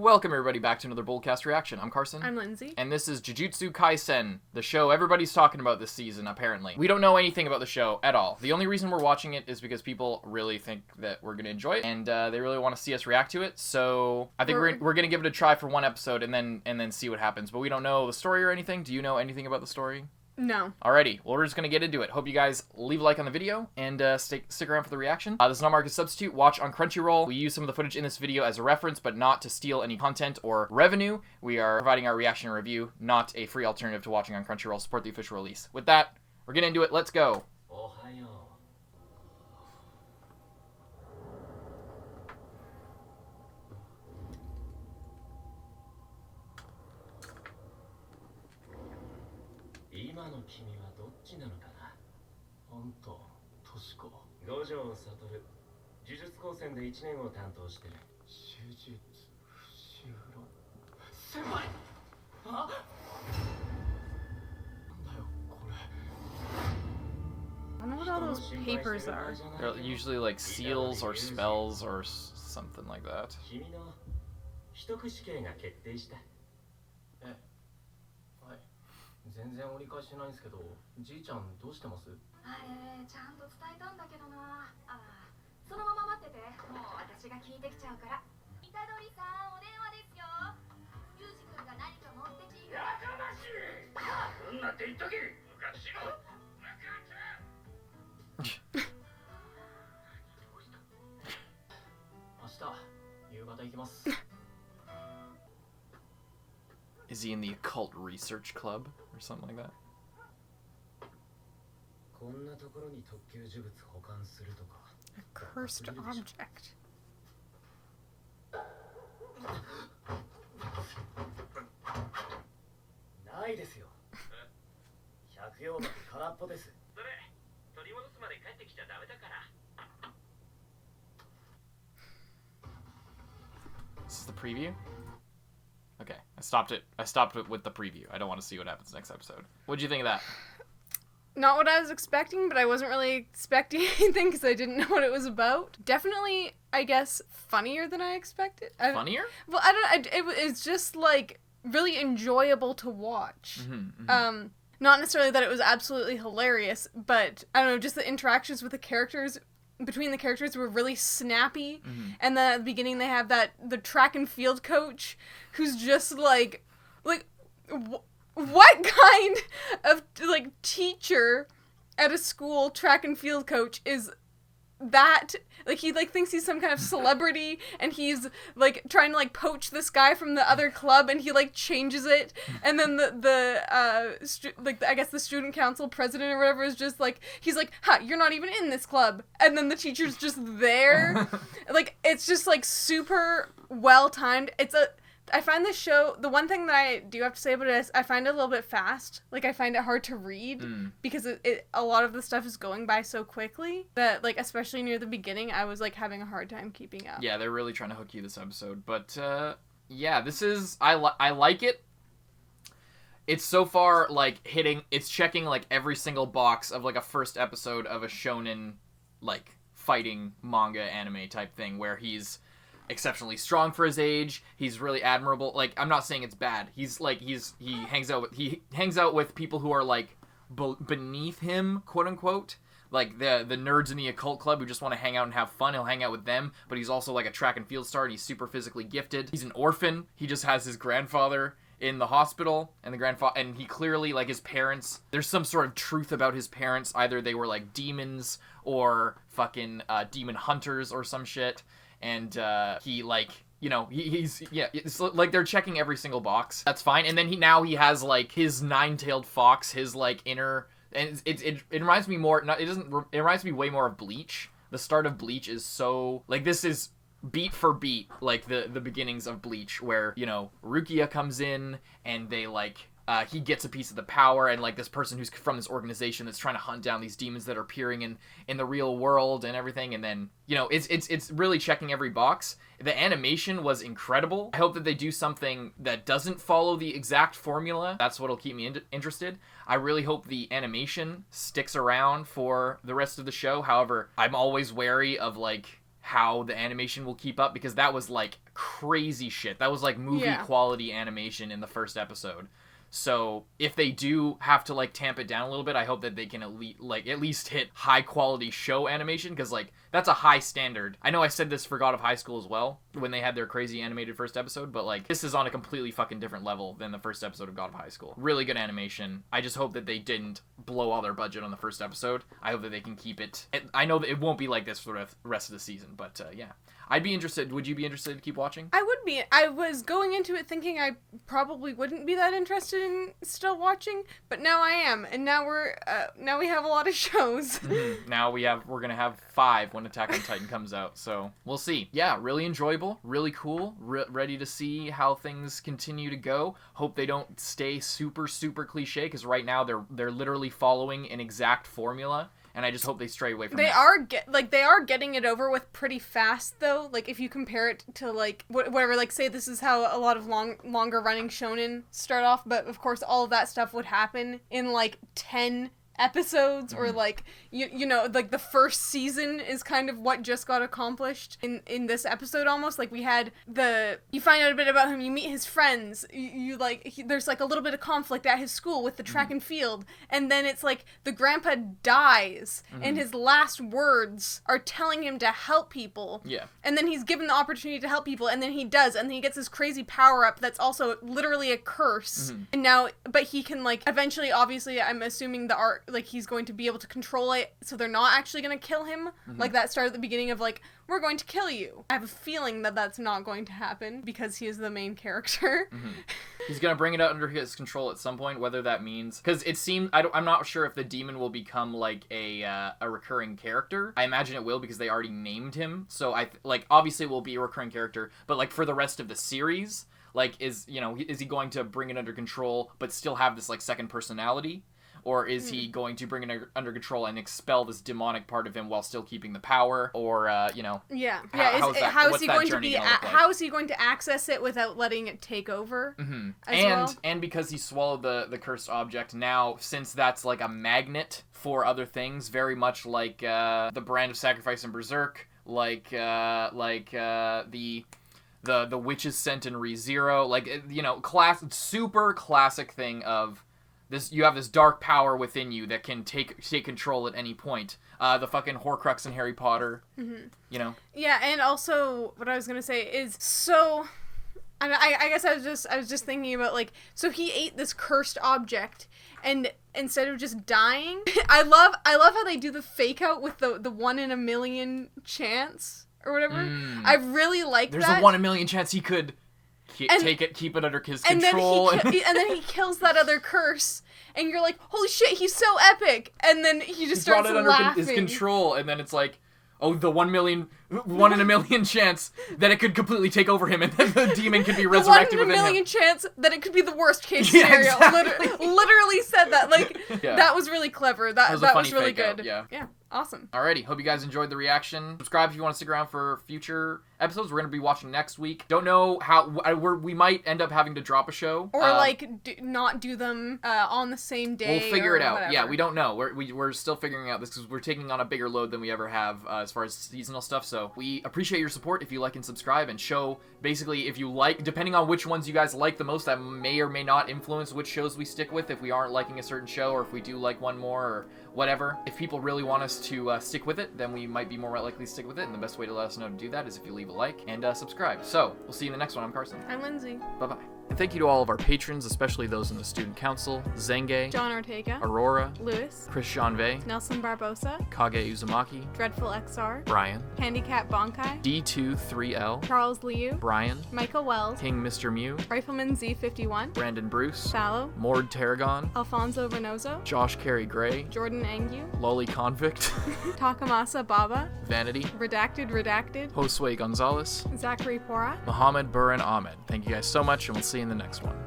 Welcome everybody back to another BOLDcast reaction. I'm Carson. I'm Lindsay. And this is Jujutsu Kaisen, the show everybody's talking about this season, apparently. We don't know anything about the show at all. The only reason we're watching it is because people really think that we're going to enjoy it, and they really want to see us react to it, so I think we're going to give it a try for one episode and then see what happens. But we don't know the story or anything. Do you know anything about the story? No. Alrighty, well, we're just gonna get into it. Hope you guys leave a like on the video and stick around for the reaction. This is not marked as substitute. Watch on Crunchyroll. We use some of the footage in this video as a reference, but not to steal any content or revenue. We are providing our reaction and review, not a free alternative to watching on Crunchyroll. Support the official release. With that, we're getting into it. Let's go. Jujutsu Kaisen で1年を担当してる。手術、伏黒。先輩。あ？なんだよこれ。I don't know what all those papers are. They're usually like seals or spells or something like that. 君の取得試験が決定した。はい。全然折り返してないんですけど、じいちゃんどうしてます？ちゃんと伝えたんだけどな。そのまま待ってて。もう私が聞いてきちゃうから。虎杖さん、お電話ですよ。ユージ君が何か持ってきて。やかましい。そんなって言っとけ。ムカつしろ。明日夕方行きます。Is he in the occult research club or something like that? こんなところに特級呪物保管するとか。A cursed object. ないですよ。百葉箱空っぽです。それ取り戻すまで帰ってきちゃダメだから。This is the preview? Okay, I stopped it with the preview. I don't want to see what happens next episode. What'd you think of that? Not what I was expecting, but I wasn't really expecting anything because I didn't know what it was about. Definitely, I guess, funnier than I expected. Funnier? Well, I don't know. It's just, like, really enjoyable to watch. Not necessarily that it was absolutely hilarious, but, I don't know, just the interactions with the characters, between the characters were really snappy. And then at the beginning they have the track and field coach who's just, like what kind of, like, teacher at a school track and field coach is that? Like, he, like, thinks he's some kind of celebrity, and he's, like, trying to, like, poach this guy from the other club, and he, like, changes it, and then I guess the student council president or whatever is just, like, he's like, ha, you're not even in this club, and then the teacher's just there. Like, it's just, like, super well-timed. I find this show, the one thing that I do have to say about it is I find it a little bit fast. Like, I find it hard to read because a lot of the stuff is going by so quickly that, like, especially near the beginning, I was, like, having a hard time keeping up. Yeah, they're really trying to hook you this episode. But, yeah, this is, I like it. It's so far, like, it's checking, like, every single box of, like, a first episode of a shonen, like, fighting manga anime type thing where he's exceptionally strong for his age. He's really admirable. Like, I'm not saying it's bad. He's like he hangs out with people who are like beneath him, quote unquote. Like the nerds in the occult club who just want to hang out and have fun. He'll hang out with them, but he's also like a track and field star and he's super physically gifted. He's an orphan. He just has his grandfather in the hospital, and he clearly, like, his parents, there's some sort of truth about his parents. Either they were like demons or fucking demon hunters or some shit. And he, like, you know, it's like they're checking every single box. That's fine. And then he has, like, his nine-tailed fox, his, like, inner, and it reminds me more, it reminds me way more of Bleach. The start of Bleach is so, like, this is beat for beat, like, the beginnings of Bleach, where, you know, Rukia comes in, and they, like, he gets a piece of the power, and, like, this person who's from this organization that's trying to hunt down these demons that are appearing in the real world and everything, and then, you know, it's really checking every box. The animation was incredible. I hope that they do something that doesn't follow the exact formula. That's what'll keep me interested. I really hope the animation sticks around for the rest of the show. However, I'm always wary of, like, how the animation will keep up, because that was like crazy shit. That was like movie quality animation in the first episode. So if they do have to like tamp it down a little bit, I hope that they can at least hit high quality show animation, because like that's a high standard. I know I said this for God of High School as well when they had their crazy animated first episode, but like this is on a completely fucking different level than the first episode of God of High School. Really good animation. I just hope that they didn't blow all their budget on the first episode. I hope that they can keep it. I know that it won't be like this for the rest of the season, but yeah. I'd be interested. Would you be interested to keep watching? I would be. I was going into it thinking I probably wouldn't be that interested in still watching, but now I am, and now we have a lot of shows. Now we're gonna have 5 when Attack on Titan comes out, so we'll see. Yeah, really enjoyable, really cool. Ready to see how things continue to go. Hope they don't stay super cliche, because right now they're literally following an exact formula. And I just hope they stray away from that. They are getting it over with pretty fast, though. Like, if you compare it to, like, whatever, like, say this is how a lot of longer running shonen start off, but of course all of that stuff would happen in, like, 10 episodes, or like you know, like the first season is kind of what just got accomplished in this episode. Almost like we had you find out a bit about him, you meet his friends, there's like a little bit of conflict at his school with the track and field, and then it's like the grandpa dies and his last words are telling him to help people, and then he's given the opportunity to help people, and then he does, and then he gets this crazy power up that's also literally a curse, and now but he can like eventually, obviously I'm assuming the art, like he's going to be able to control it, so they're not actually going to kill him. Like that started at the beginning of like, we're going to kill you. I have a feeling that that's not going to happen because he is the main character. He's going to bring it under his control at some point, whether that means, because it seems, I'm not sure if the demon will become like a recurring character. I imagine it will, because they already named him, so obviously it will be a recurring character, but like for the rest of the series, like is he going to bring it under control but still have this like second personality? Or is he going to bring it under control and expel this demonic part of him while still keeping the power? Or, how is he going to access it without letting it take over? And because he swallowed the cursed object, now, since that's like a magnet for other things, very much like the Brand of Sacrifice in Berserk, like the witch's scent in ReZero, like, super classic thing of this. You have this dark power within you that can take control at any point. The fucking Horcrux in Harry Potter, Yeah, and also what I was gonna say is, so I guess I was just thinking about, like, so he ate this cursed object, and instead of just dying, I love how they do the fake out with the 1 in a million chance or whatever. I really like that. There's a 1 in a million chance he could keep it under his control. And then he kills that other curse, and you're like, holy shit, he's so epic. And then he just starts laughing. Brought it under his control, and then it's like, oh, the 1 in a million chance that it could completely take over him, and then the demon could be resurrected within him. 1 in a million chance that it could be the worst case scenario. Exactly. Literally said that. Like, that was really clever. That was really good. Out, yeah. Awesome. Alrighty, hope you guys enjoyed the reaction. Subscribe if you want to stick around for future episodes. We're going to be watching next week. Don't know how, we might end up having to drop a show. Or not do them on the same day. We'll figure it out. Whatever. Yeah, we don't know. We're still figuring out this, because we're taking on a bigger load than we ever have as far as seasonal stuff. So we appreciate your support if you like and subscribe, and show, basically, if you like, depending on which ones you guys like the most, that may or may not influence which shows we stick with if we aren't liking a certain show, or if we do like one more, or whatever. If people really want us to stick with it, then we might be more likely to stick with it, and the best way to let us know to do that is if you leave a like and subscribe. So, we'll see you in the next one. I'm Carson. I'm Lindsay. Bye-bye. And thank you to all of our patrons, especially those in the Student Council: Zenge, John Ortega, Aurora, Lewis, Chris Janve, Nelson Barbosa, Kage Uzumaki, Dreadful XR, Brian, Handicap Bonkai, D23L, Charles Liu, Brian, Michael Wells, King Mr. Mew, Rifleman Z51, Brandon Bruce, Sallow, Mord Tarragon, Alfonso Reynoso, Josh Carey Gray, Jordan Angu, Lolly Convict, Takamasa Baba, Vanity, Redacted, Josue Gonzalez, Zachary Pora, Mohammed Buran Ahmed. Thank you guys so much, and we'll see you in the next one.